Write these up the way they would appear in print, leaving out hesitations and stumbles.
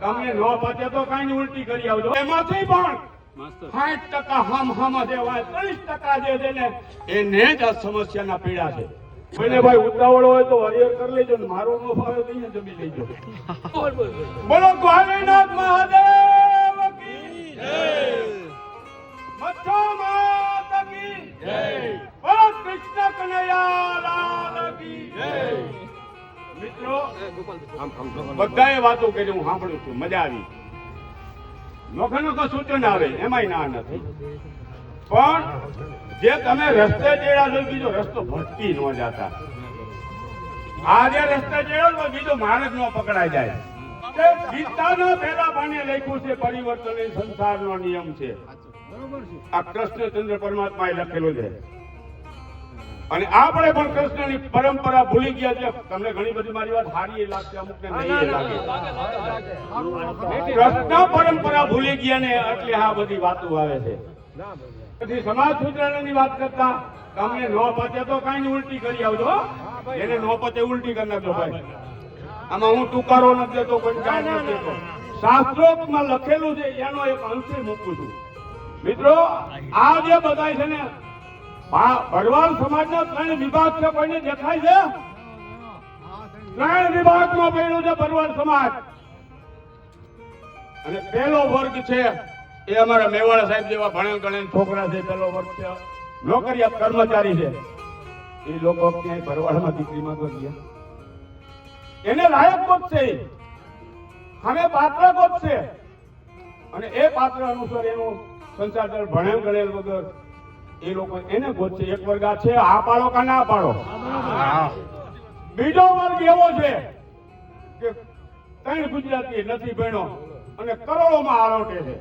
તમને નો પતે તો કઈ ઉલટી કરી આવજો એમાંથી પણ 60% હમ દેવાય 30% જે છે ને એને જ આ સમસ્યાના પીડા છે. કોઈને ભાઈ ઉતાવળ હોય તો હરિયર કરી લેજો ને મારું નો ભાવે તો અહીંયા જમી લેજો. બોલો ગ્વાલીનાથ મહાદેવ કી જય, મચ્છો માતા કી જય, બોલો કૃષ્ણ કનૈયા લાલ કી જય. મિત્રો બધાએ વાતો કરી હું સાંભળું છું, મજા આવી. નોખા નોખા સૂચન આવે એમાંય ના નથી, પણ જે તમે રસ્તે ચડ્યા છો બીજો રસ્તો ભટકી ન જતા. આ જે રસ્તે ચડ્યો તો બીજો માર્ગ ન પકડાઈ જાય. ગીતાના પહેલા પાને લખ્યું છે પરિવર્તન એ સંસારનો નિયમ છે. આ કૃષ્ણચંદ્ર પરમાત્માએ લખેલું છે. અને આપણે પણ કૃષ્ણની પરંપરા ભૂલી ગયા છે. તમને ઘણી બધી મારી વાત સારી લાગશે, અમુકને નહીં લાગે. કૃષ્ણ પરંપરા ભૂલી ગયા ને એટલે આ બધી વાતો આવે છે. પછી સમાજ સુધારણાની વાત કરતા તમને નો પતે તો કઈ ઉલટી કરી આવજો. એને નો પતે ઉલટી કરી નાખજો ભાઈ. આમાં હું ટુકારો નથી દેતો, કોઈ કાંઈ નથી દેતો. શાસ્ત્રોક્તમાં લખેલું છે એનો એક અંશે મૂકું છું. મિત્રો આ જે બધા છે ને ભરવાડ સમાજના 3 વિભાગ છે, કોઈને દેખાય છે? 3 વિભાગમાં પડ્યું છે ભરવાડ સમાજ. અને પહેલો વર્ગ છે એ અમારા મેવાડા સાહેબ જેવા ભણેલ ગણેલ છોકરા છે. પહેલો વર્ગ છે નોકરિયાત કર્મચારી છે. એ લોકો ક્યાંય ભરવાડમાં દીકરી માંગવા ગયા, એને લાયક ગોતશે, હવે પાત્ર ગોતશે અને એ પાત્ર અનુસાર એનું સંસાર ભણેલ ગણેલ વગર એ લોકો એને ગોતશે. એક વર્ગ આ છે, આ પાડો કે ના પાડો. બીજો વર્ગ એવો છે કે 3 ગુજરાતી નથી ભણ્યો અને કરોડોમાં આરોટે છે.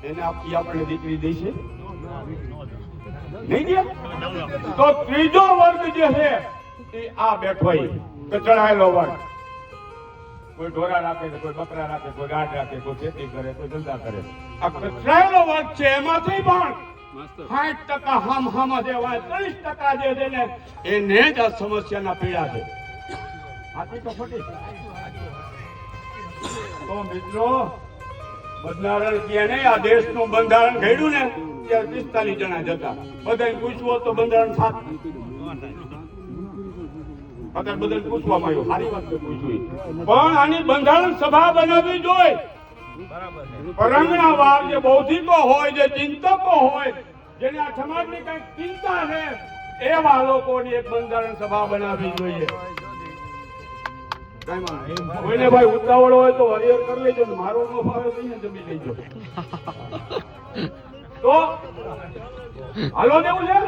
એને આપણે દીકરી દઈશે નહીં દે. તો ત્રીજો વર્ગ જે છે એ આ બેઠો ચડાયેલો વર્ગ. કોઈ ઢોરા રાખે, કોઈ બકરા રાખે, કોઈ ગાઢ રાખે, કોઈ ખેતી કરે, કોઈ ધંધા કરે. આ કચરાયેલો વર્ગ છે. એમાંથી પણ 60% હમ દેવાય 30% જે છે ને એને જ આ સમસ્યાના પીડા છે. આથી તો ખોટી. તો મિત્રો બંધારણ ક્યાં નહીં, આ દેશનું બંધારણ ઘડ્યું ને ત્યારે 45 જણા જતા. બધાને પૂછવું તો બંધારણ સાથ અત્યારે બધાને પૂછવામાં આવ્યું. સારી વાત પૂછવી, પણ આની બંધારણ સભા બનાવવી જોઈએ. પરંગણાવાર જે બૌદ્ધિકો હોય, જે ચિંતકો હોય, જેને આ સમાજની કઈ ચિંતા છે એવા લોકોની એક બંધારણ સભા બનાવવી જોઈએ. કોઈને ભાઈ ઉતાવળ હોય તો હરિયર કરી લેજો ને મારું નો ભાવે તો અહીંયા જમી લેજો. તો હાલો દેવું છે.